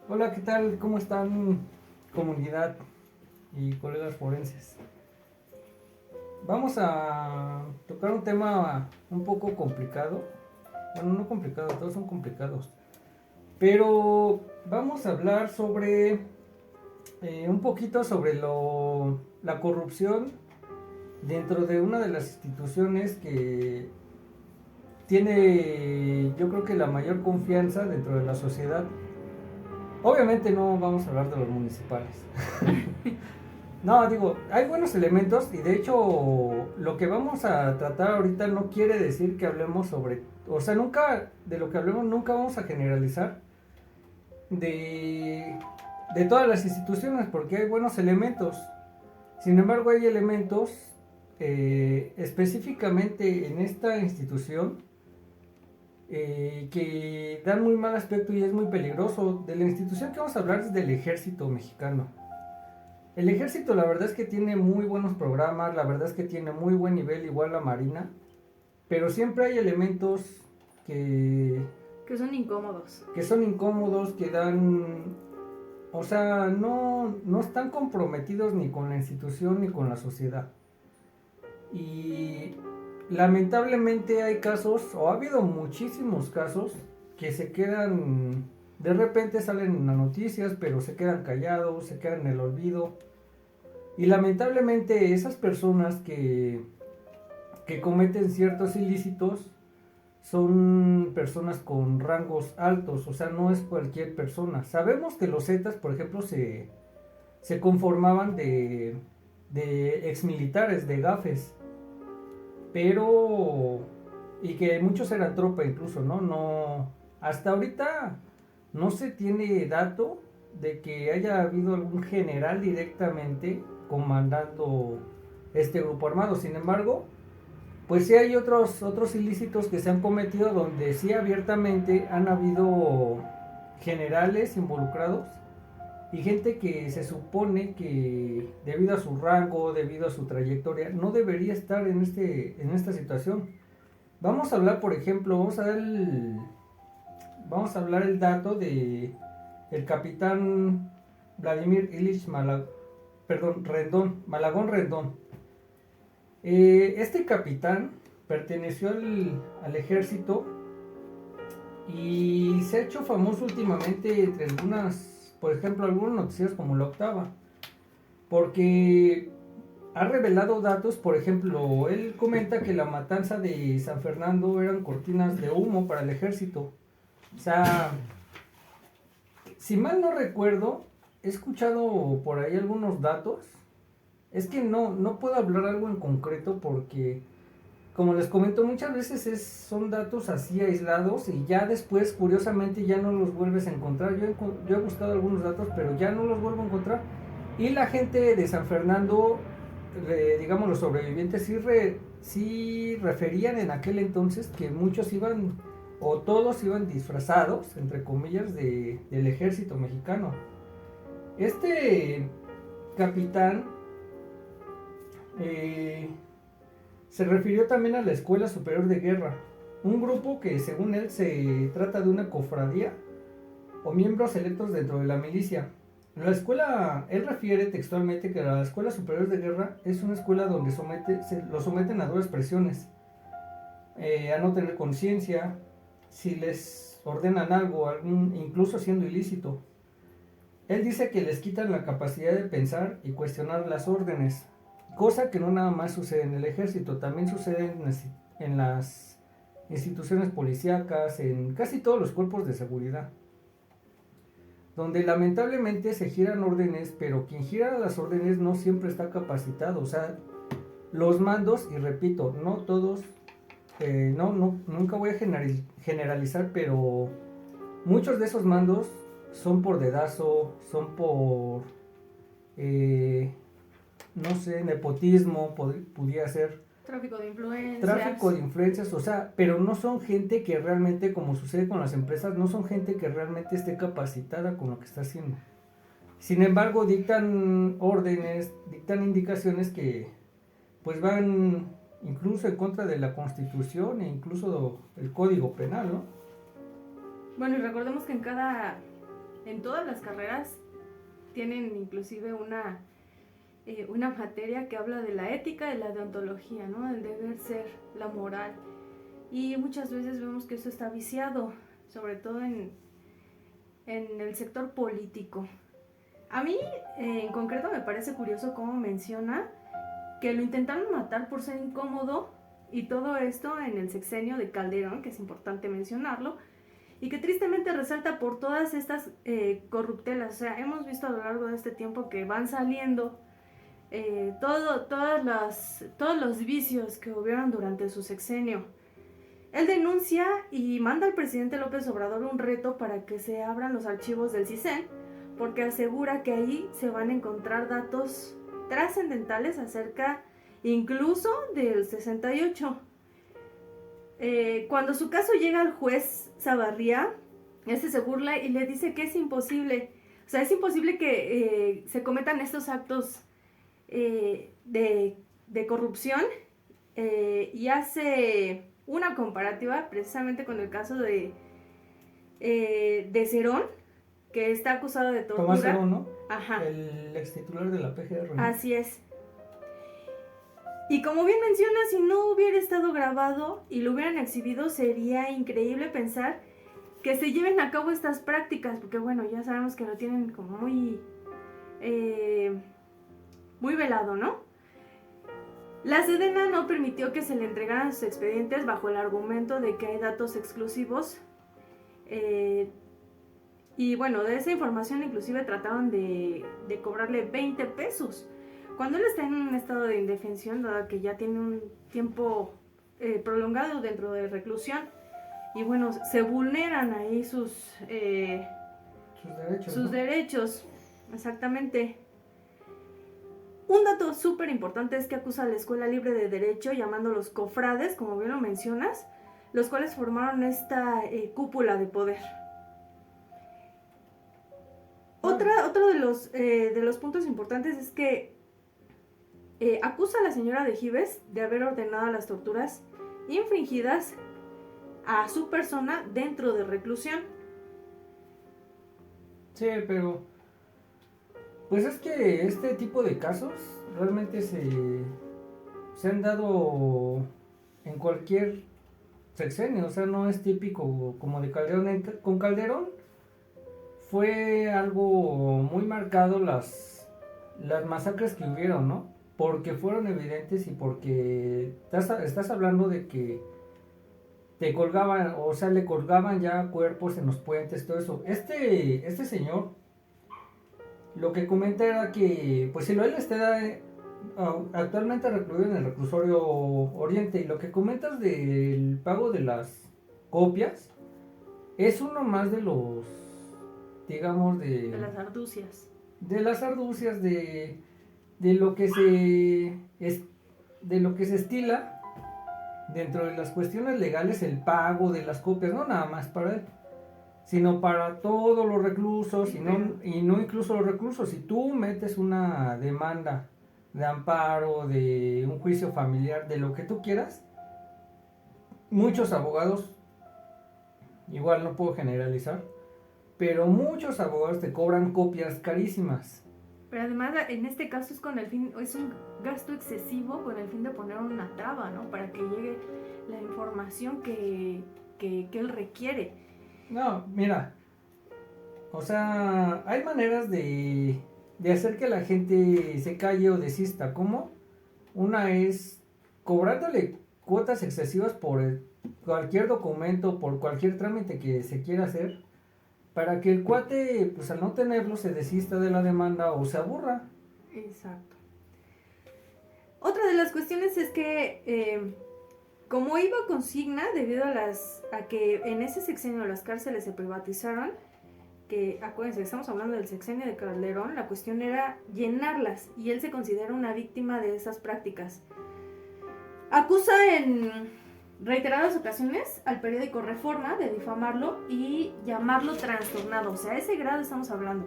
Hola, ¿qué tal? ¿Cómo están, comunidad y colegas forenses? Vamos a tocar un tema un poco complicado. Bueno, no complicado, todos son complicados. Pero vamos a hablar sobre un poquito sobre la corrupción dentro de una de las instituciones que tiene, yo creo que la mayor confianza dentro de la sociedad. Obviamente no vamos a hablar de los municipales. No, digo, hay buenos elementos y de hecho lo que vamos a tratar ahorita no quiere decir que hablemos sobre, o sea, nunca, de lo que hablemos, nunca vamos a generalizar de, de todas las instituciones porque hay buenos elementos. Sin embargo, hay elementos específicamente en esta institución que dan muy mal aspecto y es muy peligroso. De la institución que vamos a hablar es del ejército mexicano. El ejército la verdad es que tiene muy buenos programas, la verdad es que tiene muy buen nivel, igual la marina, pero siempre hay elementos que, Que son incómodos. que son incómodos, que dan, o sea, no están comprometidos ni con la institución ni con la sociedad. Y lamentablemente hay casos, o ha habido muchísimos casos, que se quedan, de repente salen en las noticias, pero se quedan callados, se quedan en el olvido. Y lamentablemente esas personas que cometen ciertos ilícitos son personas con rangos altos, o sea, no es cualquier persona. Sabemos que los Zetas, por ejemplo, se conformaban de exmilitares, de gafes, pero... y que muchos eran tropa incluso, ¿no? No, hasta ahorita no se tiene dato de que haya habido algún general directamente comandando este grupo armado. Sin embargo, pues sí hay otros ilícitos que se han cometido donde sí abiertamente han habido generales involucrados y gente que se supone que debido a su rango, debido a su trayectoria, no debería estar en esta situación. Vamos a hablar, por ejemplo, vamos a hablar el dato de el capitán Vladimir Ilich Rendón, Malagón Rendón. Este capitán perteneció al ejército y se ha hecho famoso últimamente entre algunas, por ejemplo, algunos noticieros como La Octava, porque ha revelado datos. Por ejemplo, él comenta que la matanza de San Fernando eran cortinas de humo para el ejército. O sea, si mal no recuerdo, he escuchado por ahí algunos datos. Es que no puedo hablar algo en concreto porque, como les comento, muchas veces son datos así aislados y ya después, curiosamente, ya no los vuelves a encontrar. Yo he buscado algunos datos, pero ya no los vuelvo a encontrar. Y la gente de San Fernando, digamos los sobrevivientes, sí referían en aquel entonces que muchos iban, o todos iban disfrazados, entre comillas, del ejército mexicano. Este capitán eh, se refirió también a la Escuela Superior de Guerra, un grupo que según él se trata de una cofradía o miembros electos dentro de la milicia. La escuela, él refiere textualmente que la Escuela Superior de Guerra es una escuela donde lo someten a duras presiones, a no tener conciencia, si les ordenan algo, incluso siendo ilícito. Él dice que les quitan la capacidad de pensar y cuestionar las órdenes, cosa que no nada más sucede en el ejército, también sucede en las instituciones policíacas, en casi todos los cuerpos de seguridad, donde lamentablemente se giran órdenes, pero quien gira las órdenes no siempre está capacitado. O sea, los mandos, y repito, no todos, nunca voy a generalizar, pero muchos de esos mandos son por dedazo, son por, eh, no sé, nepotismo, pudiera ser. Tráfico de influencias. Tráfico de influencias, o sea, pero no son gente que realmente, como sucede con las empresas, no son gente que realmente esté capacitada con lo que está haciendo. Sin embargo, dictan órdenes, dictan indicaciones que pues van incluso en contra de la Constitución e incluso el Código Penal, ¿no? Bueno, y recordemos que en cada en todas las carreras tienen inclusive una materia que habla de la ética, de la deontología, ¿no? El deber ser, la moral. Y muchas veces vemos que eso está viciado, sobre todo en el sector político. A mí, en concreto, me parece curioso cómo menciona que lo intentaron matar por ser incómodo, y todo esto en el sexenio de Calderón, que es importante mencionarlo, y que tristemente resalta por todas estas corruptelas. O sea, hemos visto a lo largo de este tiempo que van saliendo todos los vicios que hubieron durante su sexenio. Él denuncia y manda al presidente López Obrador un reto para que se abran los archivos del CISEN, porque asegura que ahí se van a encontrar datos trascendentales acerca incluso del 68. Cuando su caso llega al juez Zavarría, este se burla y le dice que es imposible. O sea, es imposible que se cometan estos actos de corrupción, y hace una comparativa precisamente con el caso de Cerón, que está acusado de tortura. Tomás Cerón, ¿no? Ajá. El ex titular de la PGR, ¿no? Así es. Y como bien menciona, si no hubiera estado grabado y lo hubieran exhibido, sería increíble pensar que se lleven a cabo estas prácticas, porque bueno, ya sabemos que lo tienen como muy velado, ¿no? La Sedena no permitió que se le entregaran sus expedientes bajo el argumento de que hay datos exclusivos, y bueno, de esa información inclusive trataron de cobrarle 20 pesos. Cuando él está en un estado de indefensión, dado que ya tiene un tiempo prolongado dentro de reclusión, y bueno, se vulneran ahí sus derechos, exactamente. Un dato súper importante es que acusa a la Escuela Libre de Derecho, llamándolos cofrades, como bien lo mencionas, los cuales formaron esta cúpula de poder. Otro de los puntos importantes es que acusa a la señora de Gives de haber ordenado las torturas infringidas a su persona dentro de reclusión. Sí, pero pues es que este tipo de casos realmente se han dado en cualquier sexenio. O sea, no es típico como de Calderón. Con Calderón fue algo muy marcado las masacres que hubieron, ¿no? Porque fueron evidentes y porque estás hablando de que te colgaban, o sea, le colgaban ya cuerpos en los puentes, todo eso. Este señor lo que comenta era que, pues si él está actualmente recluido en el reclusorio Oriente, y lo que comentas del pago de las copias es uno más de los, digamos, de las arducias. De las arducias de lo que se estila dentro de las cuestiones legales, el pago de las copias, no nada más para él, sino para todos los reclusos, y no incluso los reclusos. Si tú metes una demanda de amparo, de un juicio familiar, de lo que tú quieras, muchos abogados, igual no puedo generalizar, pero muchos abogados te cobran copias carísimas. Pero además, en este caso es un gasto excesivo con el fin de poner una traba, ¿no? Para que llegue la información que él requiere. No, mira, o sea, hay maneras de hacer que la gente se calle o desista. ¿Cómo? Una es cobrándole cuotas excesivas por cualquier documento, por cualquier trámite que se quiera hacer, para que el cuate, pues al no tenerlo, se desista de la demanda o se aburra. Exacto. Otra de las cuestiones es que como iba consigna, debido a que en ese sexenio las cárceles se privatizaron, que acuérdense, estamos hablando del sexenio de Calderón, la cuestión era llenarlas, y él se considera una víctima de esas prácticas. Acusa en reiteradas ocasiones al periódico Reforma de difamarlo y llamarlo trastornado. O sea, a ese grado estamos hablando.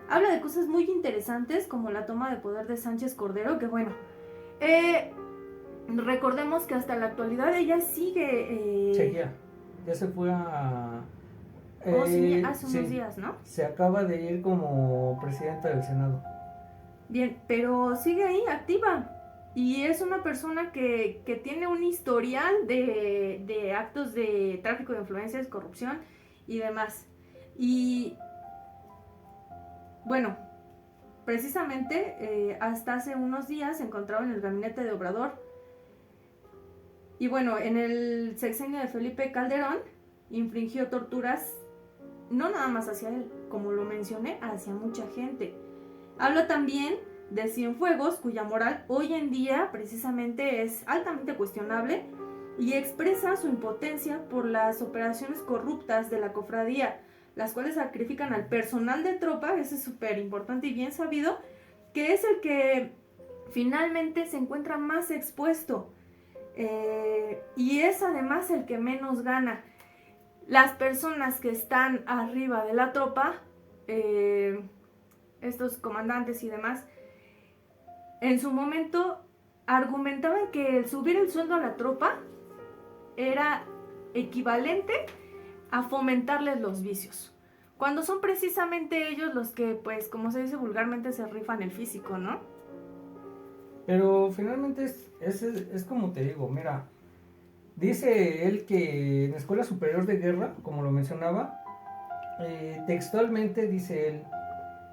Habla de cosas muy interesantes como la toma de poder de Sánchez Cordero, que bueno, recordemos que hasta la actualidad ella sigue... Ya se fue a Oh, sí, hace unos Sí, días, ¿no? se acaba de ir como presidenta del Senado. Bien, pero sigue ahí activa. Y es una persona que tiene un historial de actos de tráfico de influencias, corrupción y demás. Y bueno, precisamente hasta hace unos días se encontraba en el gabinete de Obrador. Y bueno, en el sexenio de Felipe Calderón infringió torturas no nada más hacia él, como lo mencioné, hacia mucha gente. Habla también de Cienfuegos, cuya moral hoy en día precisamente es altamente cuestionable y expresa su impotencia por las operaciones corruptas de la cofradía, las cuales sacrifican al personal de tropa, eso es súper importante y bien sabido, que es el que finalmente se encuentra más expuesto y es además el que menos gana. Las personas que están arriba de la tropa, estos comandantes y demás, en su momento argumentaban que el subir el sueldo a la tropa era equivalente a fomentarles los vicios, cuando son precisamente ellos los que, pues, como se dice vulgarmente, se rifan el físico, ¿no? Pero finalmente es como te digo, mira, dice él que en la Escuela Superior de Guerra, como lo mencionaba, textualmente dice él,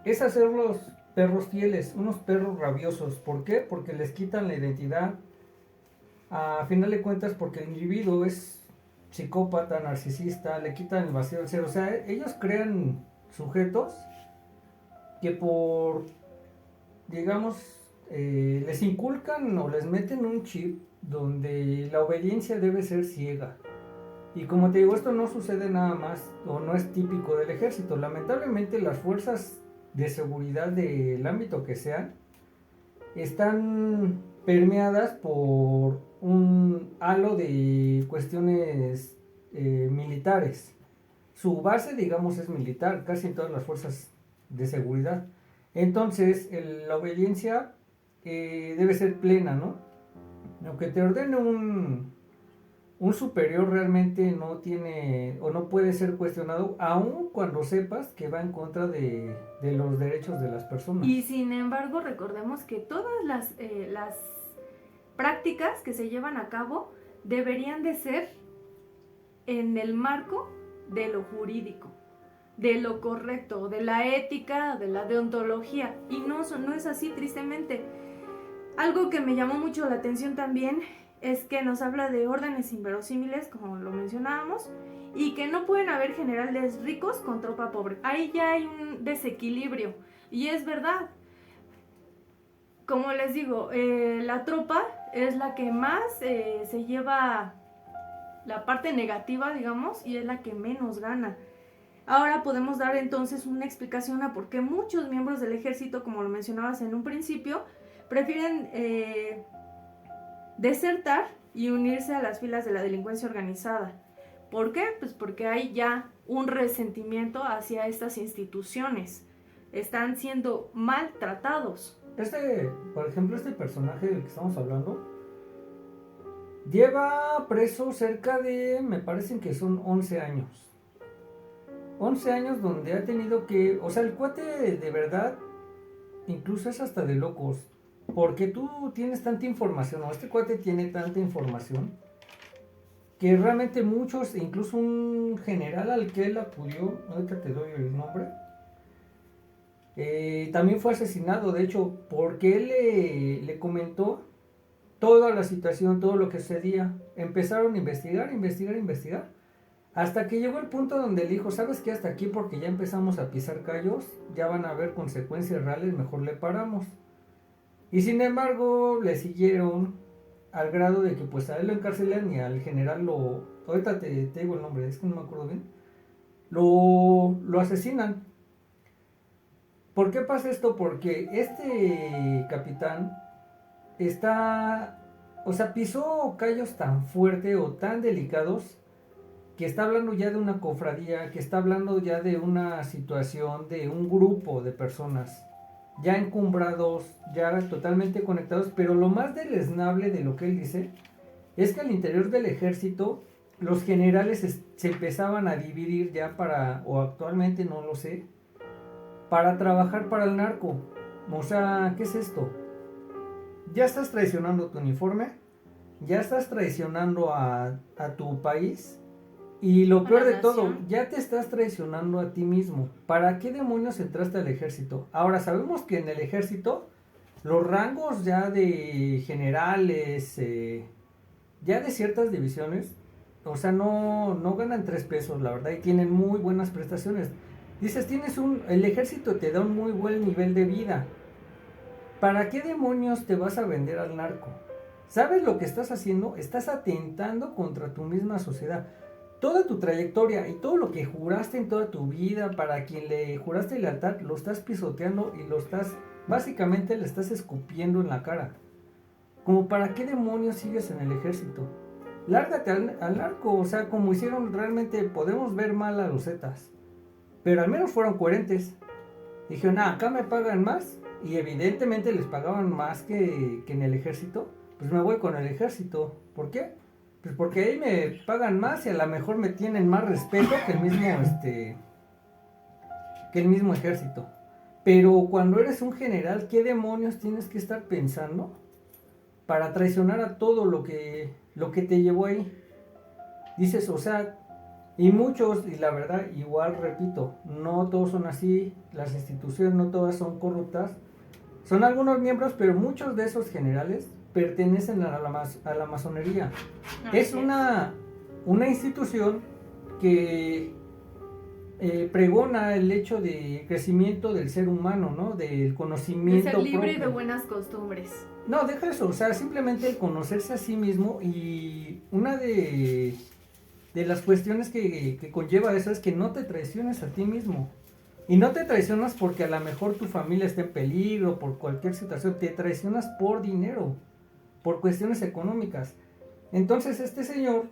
es hacer los perros fieles, unos perros rabiosos. ¿Por qué? Porque les quitan la identidad. A final de cuentas, porque el individuo es psicópata, narcisista, le quitan el vacío del ser. O sea, ellos crean sujetos que por, digamos, les inculcan o les meten un chip donde la obediencia debe ser ciega. Y como te digo, esto no sucede nada más o no es típico del ejército. Lamentablemente las fuerzas de seguridad del ámbito que sean están permeadas por un halo de cuestiones militares. Su base, digamos, es militar, casi en todas las fuerzas de seguridad. Entonces, la obediencia debe ser plena, ¿no? Aunque te ordene un superior, realmente no tiene o no puede ser cuestionado, aun cuando sepas que va en contra de los derechos de las personas. Y sin embargo, recordemos que todas las prácticas que se llevan a cabo deberían de ser en el marco de lo jurídico, de lo correcto, de la ética, de la deontología. Y no es así, tristemente. Algo que me llamó mucho la atención también es que nos habla de órdenes inverosímiles, como lo mencionábamos, y que no pueden haber generales ricos con tropa pobre. Ahí ya hay un desequilibrio, y es verdad. Como les digo, la tropa es la que más se lleva la parte negativa, digamos, y es la que menos gana. Ahora podemos dar entonces una explicación a por qué muchos miembros del ejército, como lo mencionabas en un principio, prefieren desertar y unirse a las filas de la delincuencia organizada. ¿Por qué? Pues porque hay ya un resentimiento hacia estas instituciones. Están siendo maltratados. Por ejemplo, este personaje del que estamos hablando lleva preso cerca de, me parecen que son 11 años. 11 años donde ha tenido que, o sea, el cuate de verdad, incluso es hasta de locos, porque tú tienes tanta información, o este cuate tiene tanta información, que realmente muchos, incluso un general al que él acudió, ahorita te doy el nombre, también fue asesinado, de hecho, porque él le comentó toda la situación, todo lo que sucedía. Empezaron a investigar, hasta que llegó el punto donde le dijo, ¿sabes qué? Hasta aquí, porque ya empezamos a pisar callos, ya van a haber consecuencias reales, mejor le paramos. Y sin embargo, le siguieron al grado de que pues a él lo encarcelan y al general ahorita te digo el nombre, es que no me acuerdo bien, lo asesinan. ¿Por qué pasa esto? Porque este capitán o sea, pisó callos tan fuerte o tan delicados que está hablando ya de una cofradía, que está hablando ya de una situación de un grupo de personas ya encumbrados, ya totalmente conectados, pero lo más deleznable de lo que él dice es que al interior del ejército los generales se empezaban a dividir ya para, o actualmente no lo sé, para trabajar para el narco. O sea, ¿qué es esto? Ya estás traicionando tu uniforme, ya estás traicionando a tu país y lo A peor la de todo, nación. ya te estás traicionando a ti mismo. ¿Para qué demonios entraste al ejército? Ahora sabemos que en el ejército los rangos ya de generales, ya de ciertas divisiones, o sea, no ganan 3 pesos, la verdad, y tienen muy buenas prestaciones. Dices, el ejército te da un muy buen nivel de vida. ¿Para qué demonios te vas a vender al narco? ¿Sabes lo que estás haciendo? Estás atentando contra tu misma sociedad. Toda tu trayectoria y todo lo que juraste en toda tu vida, para quien le juraste lealtad, lo estás pisoteando y básicamente le estás escupiendo en la cara. Como para qué demonios sigues en el ejército. Lárgate al narco, o sea, como hicieron realmente, podemos ver mal a los Zetas. Pero al menos fueron coherentes. Dijeron, acá me pagan más. Y evidentemente les pagaban más que en el ejército. Pues me voy con el ejército. ¿Por qué? Pues porque ahí me pagan más y a lo mejor me tienen más respeto que el mismo ejército. Pero cuando eres un general, ¿qué demonios tienes que estar pensando para traicionar a todo lo que te llevó ahí? Dices, o sea, y muchos, y la verdad, igual repito, no todos son así, las instituciones no todas son corruptas, son algunos miembros, pero muchos de esos generales pertenecen a la masonería. Es una institución que pregona el hecho de crecimiento del ser humano, ¿no? Del conocimiento de ser libre propio. y de buenas costumbres. No, deja eso, o sea, simplemente el conocerse a sí mismo y una de las cuestiones que conlleva eso es que no te traiciones a ti mismo. Y no te traicionas porque a lo mejor tu familia está en peligro, por cualquier situación, te traicionas por dinero, por cuestiones económicas. Entonces este señor,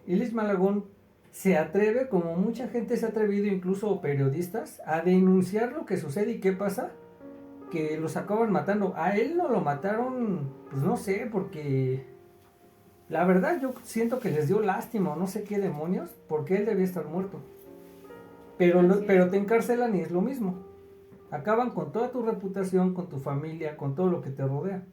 Ilich Malagón, se atreve, como mucha gente se ha atrevido, incluso periodistas, a denunciar lo que sucede y qué pasa, que los acaban matando. A él no lo mataron, pues no sé, porque la verdad yo siento que les dio lástima o no sé qué demonios, porque él debía estar muerto. Pero te encarcelan y es lo mismo. Acaban con toda tu reputación, con tu familia, con todo lo que te rodea.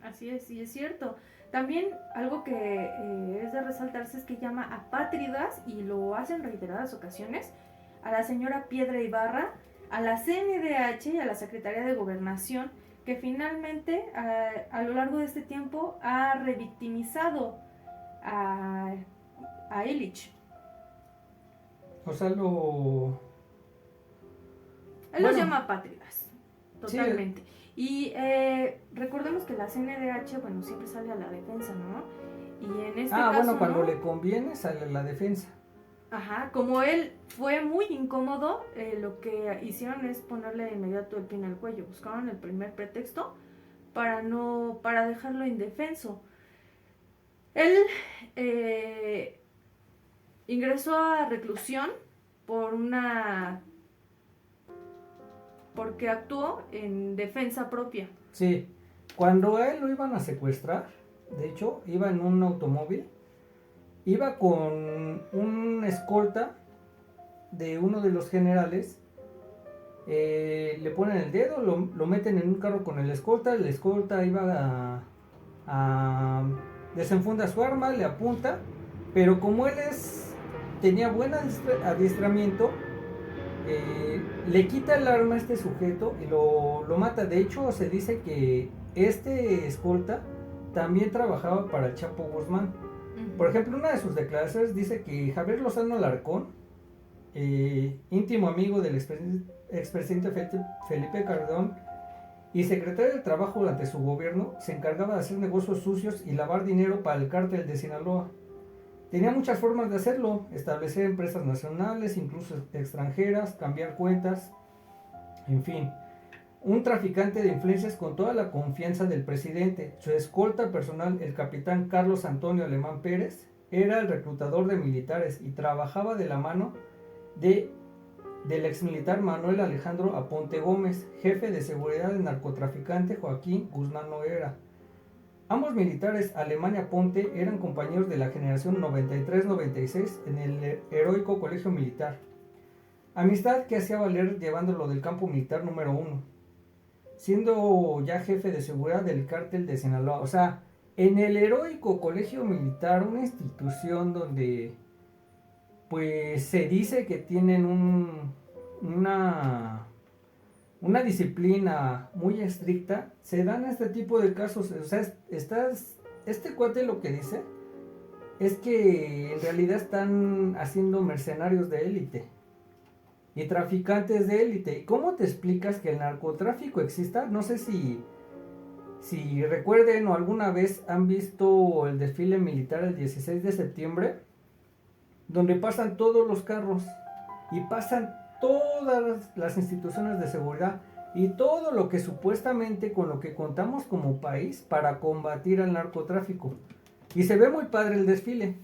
Así es, y es cierto. También algo que es de resaltarse es que llama apátridas, y lo hacen en reiteradas ocasiones, a la señora Piedra Ibarra, a la CNDH y a la Secretaría de Gobernación, que finalmente a lo largo de este tiempo ha revictimizado a Illich. O sea, Él bueno, los llama apátridas, totalmente. Sí. Y recordemos que la CNDH, bueno, siempre sale a la defensa, ¿no? Y en este caso, bueno, cuando ¿no? le conviene sale la defensa. Ajá, como él fue muy incómodo, lo que hicieron es ponerle de inmediato el pie en el cuello. Buscaron el primer pretexto para dejarlo indefenso. Él ingresó a reclusión porque actuó en defensa propia. Sí, cuando a él lo iban a secuestrar, de hecho, iba en un automóvil, iba con un escolta de uno de los generales, le ponen el dedo, lo meten en un carro con el escolta iba desenfunda su arma, le apunta, pero como tenía buen adiestramiento, le quita el arma a este sujeto y lo mata. De hecho, se dice que este escolta también trabajaba para el Chapo Guzmán. Por ejemplo, una de sus declaraciones dice que Javier Lozano Alarcón, íntimo amigo del expresidente Felipe Calderón y secretario de Trabajo durante su gobierno, se encargaba de hacer negocios sucios y lavar dinero para el cártel de Sinaloa. Tenía muchas formas de hacerlo: establecer empresas nacionales, incluso extranjeras, cambiar cuentas, en fin. Un traficante de influencias con toda la confianza del presidente. Su escolta personal, el capitán Carlos Antonio Alemán Pérez, era el reclutador de militares y trabajaba de la mano del exmilitar Manuel Alejandro Aponte Gómez, jefe de seguridad del narcotraficante Joaquín Guzmán Noguera. Ambos militares, Alemania Ponte, eran compañeros de la generación 93-96 en el heroico colegio militar. Amistad que hacía valer llevándolo del campo militar número 1, siendo ya jefe de seguridad del cártel de Sinaloa. O sea, en el heroico colegio militar, una institución donde pues se dice que tienen una disciplina muy estricta, se dan este tipo de casos. O sea, este cuate lo que dice es que en realidad están haciendo mercenarios de élite y traficantes de élite. ¿Y cómo te explicas que el narcotráfico exista? No sé si recuerden o alguna vez han visto el desfile militar el 16 de septiembre, donde pasan todos los carros y pasan todas las instituciones de seguridad y todo lo que supuestamente con lo que contamos como país para combatir al narcotráfico. Y se ve muy padre el desfile.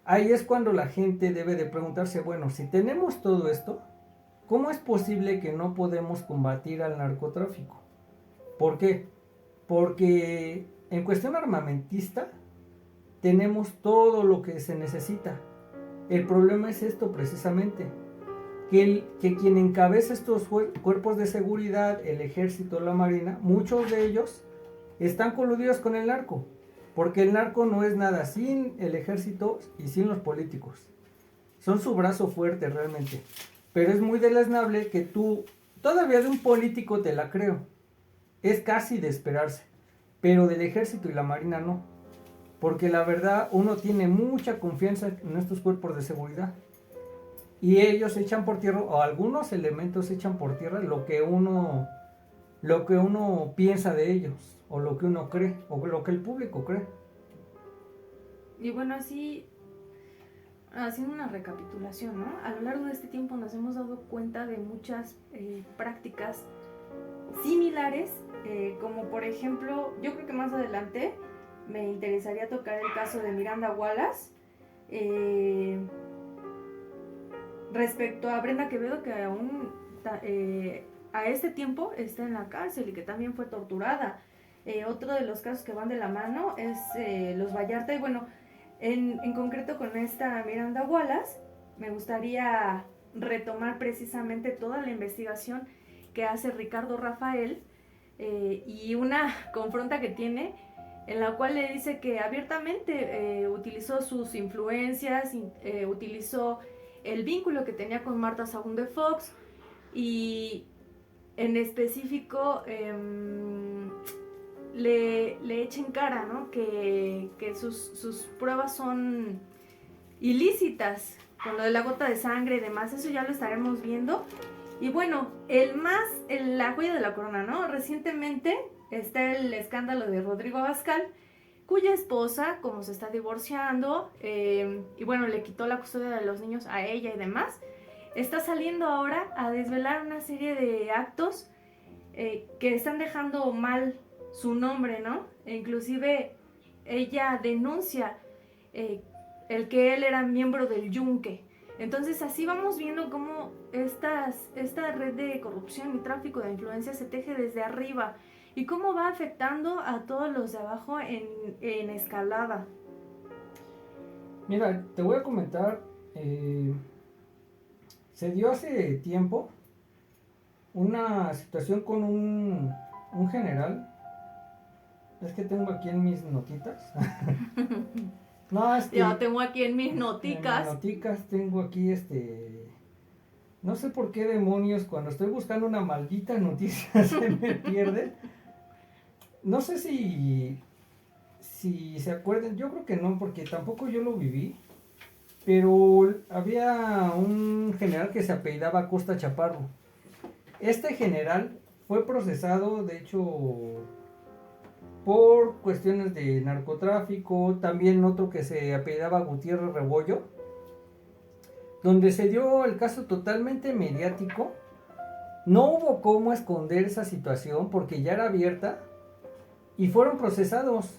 Ahí es cuando la gente debe de preguntarse, bueno, si tenemos todo esto, ¿cómo es posible que no podemos combatir al narcotráfico? ¿Por qué? Porque en cuestión armamentista tenemos todo lo que se necesita. El problema es esto precisamente, que quien encabeza estos cuerpos de seguridad, el ejército, la marina, muchos de ellos están coludidos con el narco, porque el narco no es nada sin el ejército y sin los políticos. Son su brazo fuerte realmente, pero es muy deleznable que tú, todavía de un político te la creo, es casi de esperarse, pero del ejército y la marina no, porque la verdad uno tiene mucha confianza en estos cuerpos de seguridad. Y ellos echan por tierra, o algunos elementos echan por tierra lo que uno piensa de ellos, o lo que uno cree, o lo que el público cree. Y bueno, así, haciendo una recapitulación, ¿no? A lo largo de este tiempo nos hemos dado cuenta de muchas prácticas similares, como por ejemplo, yo creo que más adelante me interesaría tocar el caso de Miranda Wallace, respecto a Brenda Quevedo, que aún a este tiempo está en la cárcel y que también fue torturada. Otro de los casos que van de la mano es los Vallarta. Y bueno, en concreto con esta Miranda Wallace, me gustaría retomar precisamente toda la investigación que hace Ricardo Rafael y una confronta que tiene, en la cual le dice que abiertamente utilizó sus influencias, utilizó el vínculo que tenía con Martha Sagún de Fox, y en específico le echa en cara, ¿no? que sus pruebas son ilícitas, con lo de la gota de sangre y demás. Eso ya lo estaremos viendo. Y bueno, la joya de la corona, ¿no? Recientemente está el escándalo de Rodrigo Abascal, cuya esposa, como se está divorciando, y bueno, le quitó la custodia de los niños a ella y demás, está saliendo ahora a desvelar una serie de actos que están dejando mal su nombre, ¿no? E inclusive ella denuncia el que él era miembro del Yunque. Entonces así vamos viendo cómo esta red de corrupción y tráfico de influencias se teje desde arriba y cómo va afectando a todos los de abajo en escalada. Mira, te voy a comentar, se dio hace tiempo una situación con un general. Es que tengo aquí en mis notitas. No, yo tengo aquí en mis noticas. En mis noticas tengo aquí no sé por qué demonios cuando estoy buscando una maldita noticia se me pierde. No sé si se acuerdan, yo creo que no, porque tampoco yo lo viví. Pero había un general que se apellidaba Costa Chaparro. Este general fue procesado, de hecho, por cuestiones de narcotráfico. También otro que se apellidaba Gutiérrez Rebollo, donde se dio el caso totalmente mediático. No hubo cómo esconder esa situación porque ya era abierta y fueron procesados.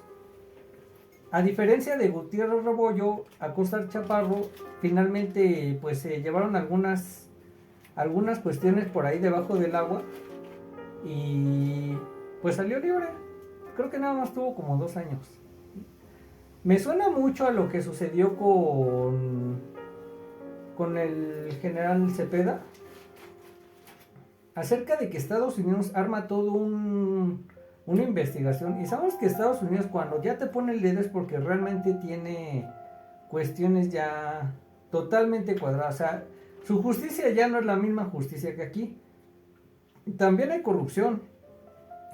A diferencia de Gutiérrez Rebollo, a Costa Chaparro finalmente pues se llevaron algunas cuestiones por ahí debajo del agua y pues salió libre. creo que nada más tuvo como 2 años. Me suena mucho a lo que sucedió con el general Cepeda, acerca de que Estados Unidos arma todo una investigación. Y sabemos que Estados Unidos, cuando ya te pone el dedo, es porque realmente tiene cuestiones ya totalmente cuadradas. O sea, su justicia ya no es la misma justicia que aquí. También hay corrupción,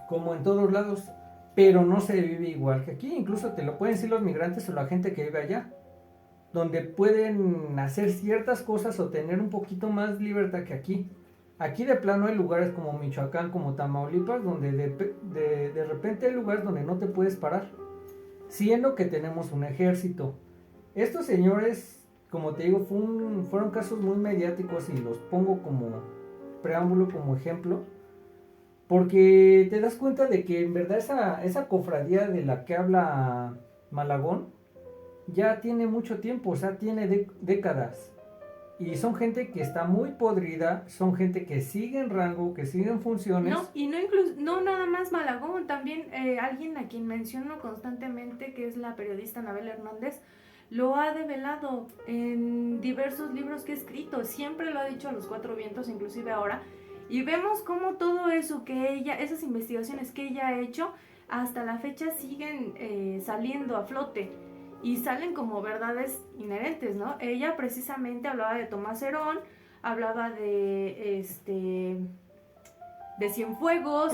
como en todos lados, pero no se vive igual que aquí. Incluso te lo pueden decir los migrantes o la gente que vive allá, donde pueden hacer ciertas cosas o tener un poquito más libertad que aquí. Aquí de plano hay lugares como Michoacán, como Tamaulipas, donde de repente hay lugares donde no te puedes parar, siendo que tenemos un ejército. Estos señores, como te digo, fueron casos muy mediáticos y los pongo como preámbulo, como ejemplo, porque te das cuenta de que en verdad esa cofradía de la que habla Malagón ya tiene mucho tiempo, o sea, tiene décadas. Y son gente que está muy podrida, son gente que sigue en rango, que sigue en funciones. No, y no nada más Malagón, también alguien a quien menciono constantemente, que es la periodista Anabel Hernández, lo ha develado en diversos libros que ha escrito, siempre lo ha dicho a los cuatro vientos, inclusive ahora, y vemos cómo todo eso que ella, esas investigaciones que ella ha hecho, hasta la fecha siguen saliendo a flote. Y salen como verdades inherentes, ¿no? Ella precisamente hablaba de Tomás Herón, hablaba de Cienfuegos,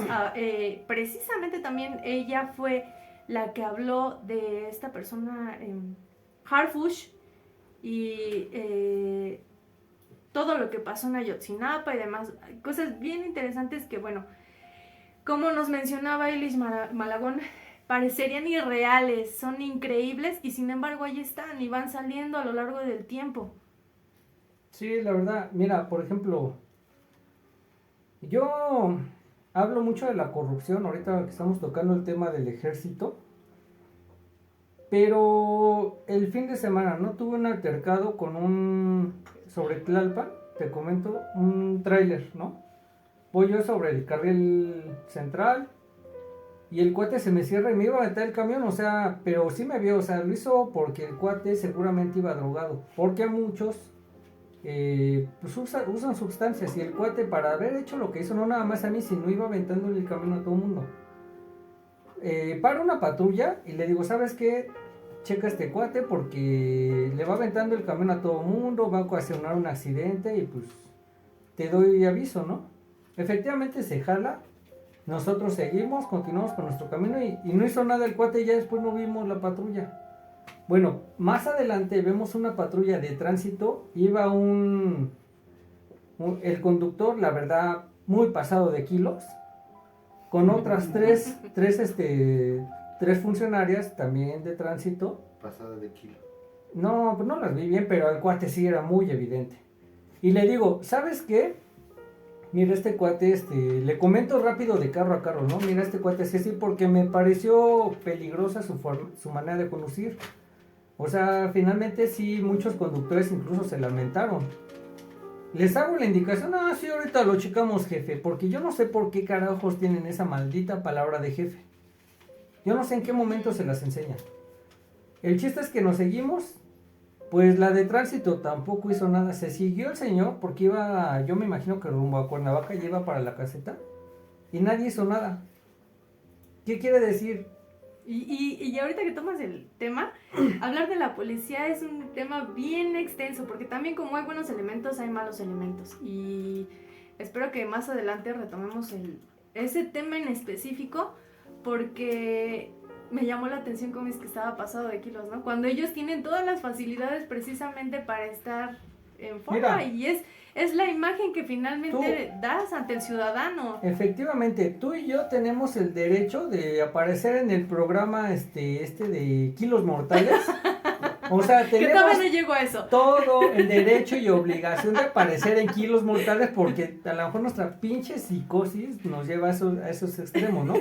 precisamente también ella fue la que habló de esta persona, Harfush, y todo lo que pasó en Ayotzinapa y demás, cosas bien interesantes que, bueno, como nos mencionaba Elis Malagón, parecerían irreales, son increíbles y sin embargo ahí están y van saliendo a lo largo del tiempo. Sí, la verdad, mira, por ejemplo, yo hablo mucho de la corrupción ahorita que estamos tocando el tema del ejército, pero el fin de semana, ¿no? Tuve un altercado sobre Tlalpan, te comento, un tráiler, ¿no? Voy yo sobre el carril central, y el cuate se me cierra y me iba a meter el camión, o sea, pero sí me vio, o sea, lo hizo porque el cuate seguramente iba drogado, porque a muchos pues usan sustancias, y el cuate, para haber hecho lo que hizo, no nada más a mí, sino iba aventando el camino a todo el mundo. Para una patrulla y le digo, ¿sabes qué? Checa este cuate porque le va aventando el camino a todo el mundo, va a ocasionar un accidente y pues te doy aviso, ¿no? Efectivamente se jala. Nosotros seguimos, continuamos con nuestro camino y no hizo nada el cuate, y ya después no vimos la patrulla. Bueno, más adelante vemos una patrulla de tránsito, iba el conductor, la verdad, muy pasado de kilos, con otras tres funcionarias también de tránsito. Pasada de kilo. No, pues no las vi bien, pero el cuate sí era muy evidente. Y le digo, ¿sabes qué? Mira, este cuate, le comento rápido de carro a carro, ¿no? Mira, este cuate es así porque me pareció peligrosa su manera de conducir. O sea, finalmente sí, muchos conductores incluso se lamentaron. Les hago la indicación, sí, ahorita lo checamos, jefe, porque yo no sé por qué carajos tienen esa maldita palabra de jefe. Yo no sé en qué momento se las enseñan. El chiste es que nos seguimos. Pues la de tránsito tampoco hizo nada. Se siguió el señor porque iba, yo me imagino que rumbo a Cuernavaca, y iba para la caseta, y nadie hizo nada. ¿Qué quiere decir? Y ahorita que tomas el tema, hablar de la policía es un tema bien extenso, porque también como hay buenos elementos, hay malos elementos. Y espero que más adelante retomemos ese tema en específico, porque me llamó la atención cómo es que estaba pasado de kilos, ¿no? Cuando ellos tienen todas las facilidades precisamente para estar en forma. Mira, y es la imagen que finalmente das ante el ciudadano. Efectivamente, tú y yo tenemos el derecho de aparecer en el programa de Kilos Mortales. O sea, tenemos que todavía no llego a eso. Todo el derecho y obligación de aparecer en Kilos Mortales, porque a lo mejor nuestra pinche psicosis nos lleva a esos extremos, ¿no?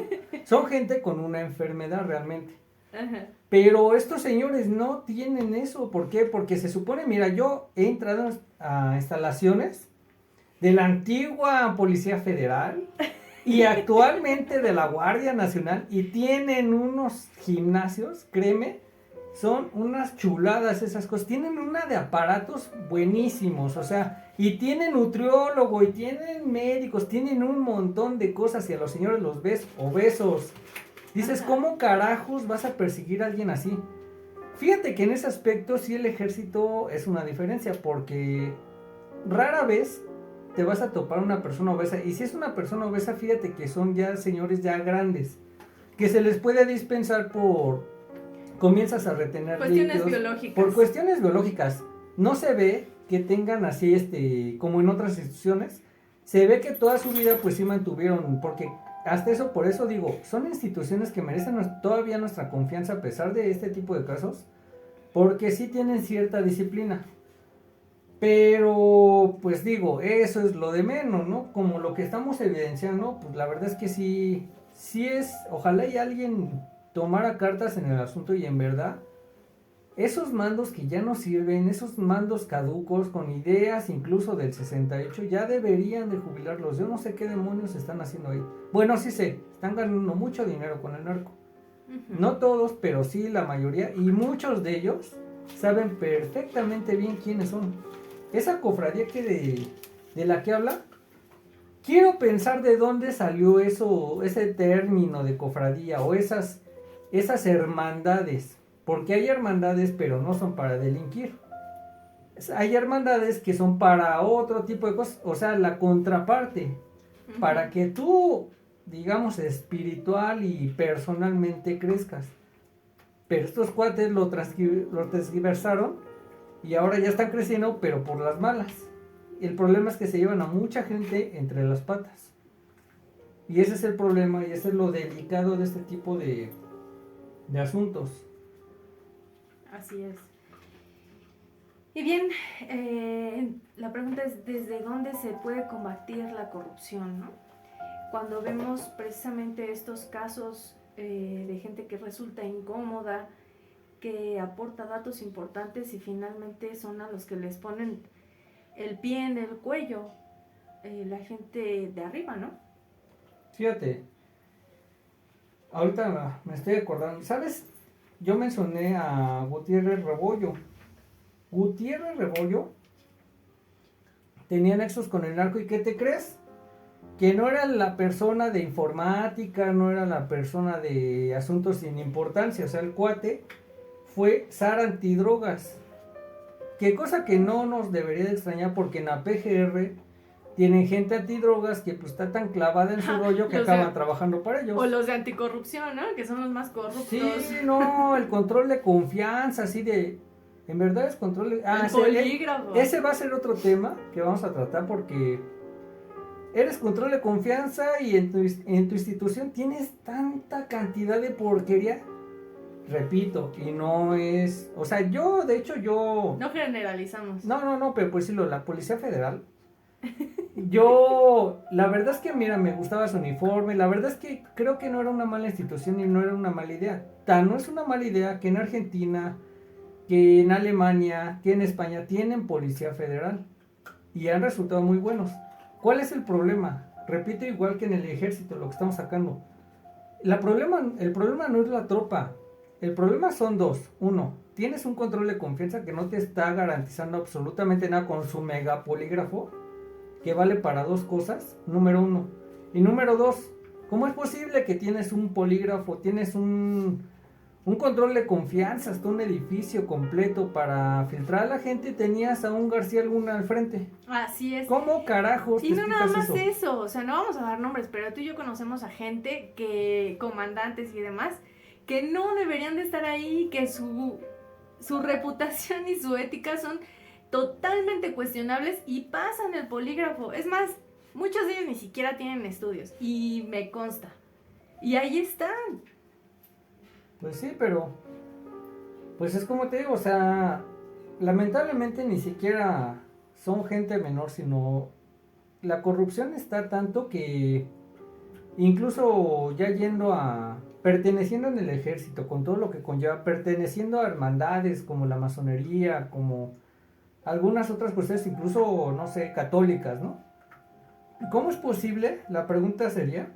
Son gente con una enfermedad realmente. Ajá. Pero estos señores no tienen eso. ¿Por qué? Porque se supone, mira, yo he entrado a instalaciones de la antigua Policía Federal y actualmente de la Guardia Nacional, y tienen unos gimnasios, créeme, son unas chuladas esas cosas, tienen una de aparatos buenísimos, o sea, y tienen nutriólogo, y tienen médicos, tienen un montón de cosas, y a los señores los ves obesos. Dices, Ajá. ¿cómo carajos vas a perseguir a alguien así? Fíjate que en ese aspecto sí el ejército es una diferencia, porque rara vez te vas a topar una persona obesa, y si es una persona obesa, fíjate que son ya señores ya grandes, que se les puede dispensar comienzas a retener Cuestiones líquidos, biológicas. por cuestiones biológicas. No se ve que tengan así, como en otras instituciones, se ve que toda su vida pues sí mantuvieron, porque hasta eso, por eso digo, son instituciones que merecen todavía nuestra confianza a pesar de este tipo de casos, porque sí tienen cierta disciplina. Pero, pues digo, eso es lo de menos, ¿no? Como lo que estamos evidenciando, pues la verdad es que sí es, ojalá y alguien tomara cartas en el asunto y en verdad, esos mandos que ya no sirven, esos mandos caducos con ideas incluso del 68, ya deberían de jubilarlos. Yo no sé qué demonios están haciendo ahí. Bueno, sí sé, están ganando mucho dinero con el narco. No todos, pero sí la mayoría, y muchos de ellos saben perfectamente bien quiénes son. Esa cofradía de la que habla, quiero pensar de dónde salió ese término de cofradía o esas hermandades. Porque hay hermandades, pero no son para delinquir. Hay hermandades que son para otro tipo de cosas, o sea, la contraparte. Para que tú, digamos, espiritual y personalmente crezcas. Pero estos cuates lo transgiversaron y ahora ya están creciendo, pero por las malas. El problema es que se llevan a mucha gente entre las patas. Y ese es el problema y ese es lo delicado de este tipo de asuntos. Así es. Y bien, la pregunta es, ¿desde dónde se puede combatir la corrupción, ¿no? Cuando vemos precisamente estos casos de gente que resulta incómoda, que aporta datos importantes y finalmente son a los que les ponen el pie en el cuello, la gente de arriba, ¿no? Fíjate, ahorita me estoy acordando, ¿sabes? Yo mencioné a Gutiérrez Rebollo. Gutiérrez Rebollo tenía nexos con el narco, ¿y qué te crees? Que no era la persona de informática, no era la persona de asuntos sin importancia, o sea, el cuate fue zar antidrogas. Qué cosa que no nos debería de extrañar, porque en la PGR tienen gente antidrogas que pues está tan clavada en su rollo que acaban trabajando para ellos. O los de anticorrupción, ¿no? Que son los más corruptos. Sí, no, el control de confianza, así de... En verdad es control de... el polígrafo. Ese va a ser otro tema que vamos a tratar, porque eres control de confianza y en tu institución tienes tanta cantidad de porquería. Repito, y no es... O sea, yo, de hecho, yo... No generalizamos. No, pero pues sí, la Policía Federal... Yo, la verdad es que, mira, me gustaba su uniforme. La verdad es que creo que no era una mala institución y no era una mala idea. Tan no es una mala idea que en Argentina, que en Alemania, que en España tienen Policía Federal y han resultado muy buenos. ¿Cuál es el problema? Repito, igual que en el ejército, lo que estamos sacando. El problema no es la tropa. El problema son dos. Uno, tienes un control de confianza que no te está garantizando absolutamente nada con su mega polígrafo, que vale para dos cosas, número uno. Y número dos, ¿cómo es posible que tienes un polígrafo, tienes un control de confianza, hasta un edificio completo para filtrar a la gente, y tenías a un García Luna al frente? Así es. ¿Cómo carajos y no nada más eso? O sea, no vamos a dar nombres, pero tú y yo conocemos a gente comandantes y demás, que no deberían de estar ahí, que su reputación y su ética son totalmente cuestionables y pasan el polígrafo. Es más, muchos de ellos ni siquiera tienen estudios y me consta. Y ahí están. Pues sí, pero pues es como te digo, o sea, lamentablemente ni siquiera son gente menor, sino la corrupción está tanto que incluso ya perteneciendo en el ejército, con todo lo que conlleva, perteneciendo a hermandades como la masonería, como algunas otras cuestiones, incluso, no sé, católicas, ¿no? ¿cómo es posible? La pregunta sería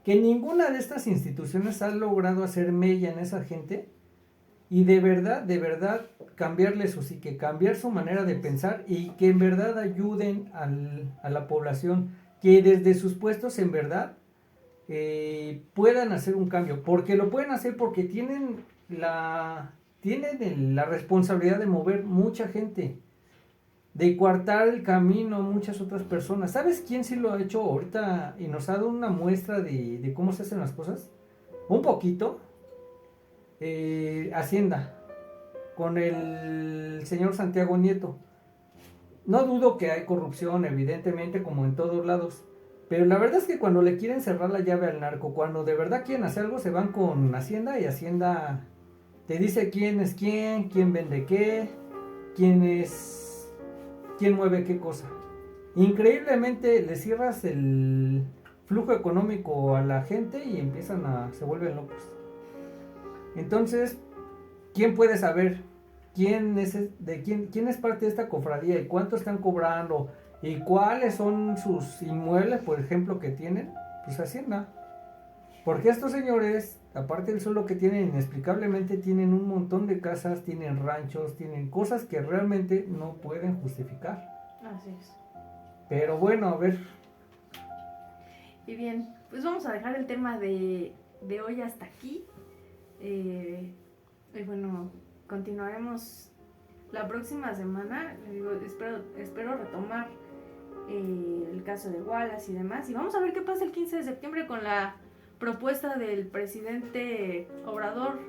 que ninguna de estas instituciones ha logrado hacer mella en esa gente y de verdad, cambiarle su psique, cambiar su manera de pensar y que en verdad ayuden a la población, que desde sus puestos en verdad puedan hacer un cambio, porque lo pueden hacer porque tienen la responsabilidad de mover mucha gente, de coartar el camino a muchas otras personas. ¿Sabes quién sí lo ha hecho ahorita y nos ha dado una muestra de cómo se hacen las cosas? Un poquito. Hacienda, con el señor Santiago Nieto. No dudo que hay corrupción, evidentemente, como en todos lados. Pero la verdad es que cuando le quieren cerrar la llave al narco, cuando de verdad quieren hacer algo, se van con Hacienda y Hacienda te dice quién es quién vende qué, quién mueve qué cosa. Increíblemente le cierras el flujo económico a la gente y se vuelven locos. Entonces, ¿quién puede saber quién es parte de esta cofradía y cuánto están cobrando y cuáles son sus inmuebles, por ejemplo, que tienen? Pues Hacienda. Porque estos señores, aparte del suelo que tienen, inexplicablemente tienen un montón de casas, tienen ranchos, tienen cosas que realmente no pueden justificar. Así es. Pero bueno, a ver. Y bien, pues vamos a dejar el tema de hoy hasta aquí. Y bueno, continuaremos la próxima semana. Digo, espero retomar el caso de Wallace y demás. Y vamos a ver qué pasa el 15 de septiembre con la propuesta del presidente Obrador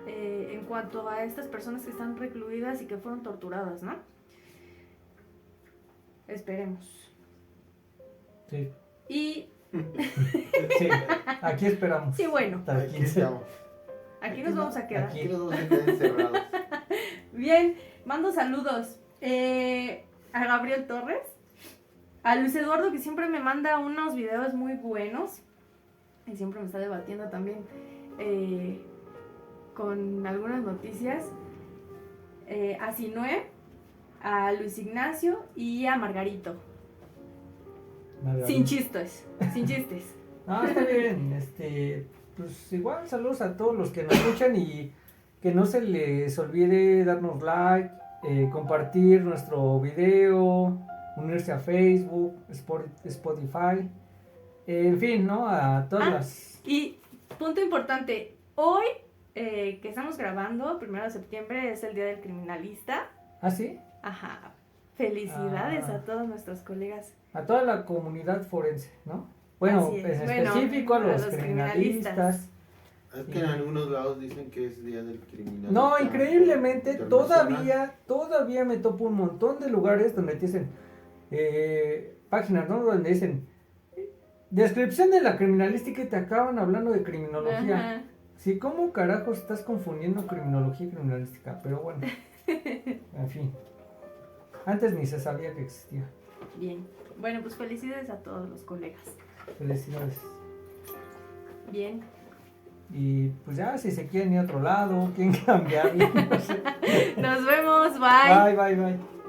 en cuanto a estas personas que están recluidas y que fueron torturadas, ¿no? Esperemos. Sí. Y sí, aquí esperamos. Sí, bueno. Aquí estamos. Aquí nos vamos a quedar. Aquí nos vamos a quedar encerrados. Bien, mando saludos a Gabriel Torres, a Luis Eduardo, que siempre me manda unos videos muy buenos y siempre me está debatiendo también con algunas noticias, a Sinue, a Luis Ignacio y a Margarito. Sin chistes. Ah, está bien, pues igual saludos a todos los que nos escuchan y que no se les olvide darnos like, compartir nuestro video, unirse a Facebook, Spotify, en fin, ¿no? A todas las... Y punto importante, hoy que estamos grabando, 1 de septiembre, es el Día del Criminalista. ¿Ah, sí? Ajá. Felicidades a todos nuestros colegas. A toda la comunidad forense, ¿no? Bueno, en específico a los criminalistas. Es que en algunos lados dicen que es Día del Criminalista. No, increíblemente, todavía me topo un montón de lugares donde te dicen, páginas, ¿no? Donde dicen, descripción de la criminalística y te acaban hablando de criminología. Ajá. Sí, ¿cómo carajos estás confundiendo criminología y criminalística? Pero bueno, en fin. Antes ni se sabía que existía. Bien. Bueno, pues felicidades a todos los colegas. Felicidades. Bien. Y pues ya, si se quieren ir a otro lado, quieren cambiarle, no sé. Nos vemos, bye. Bye.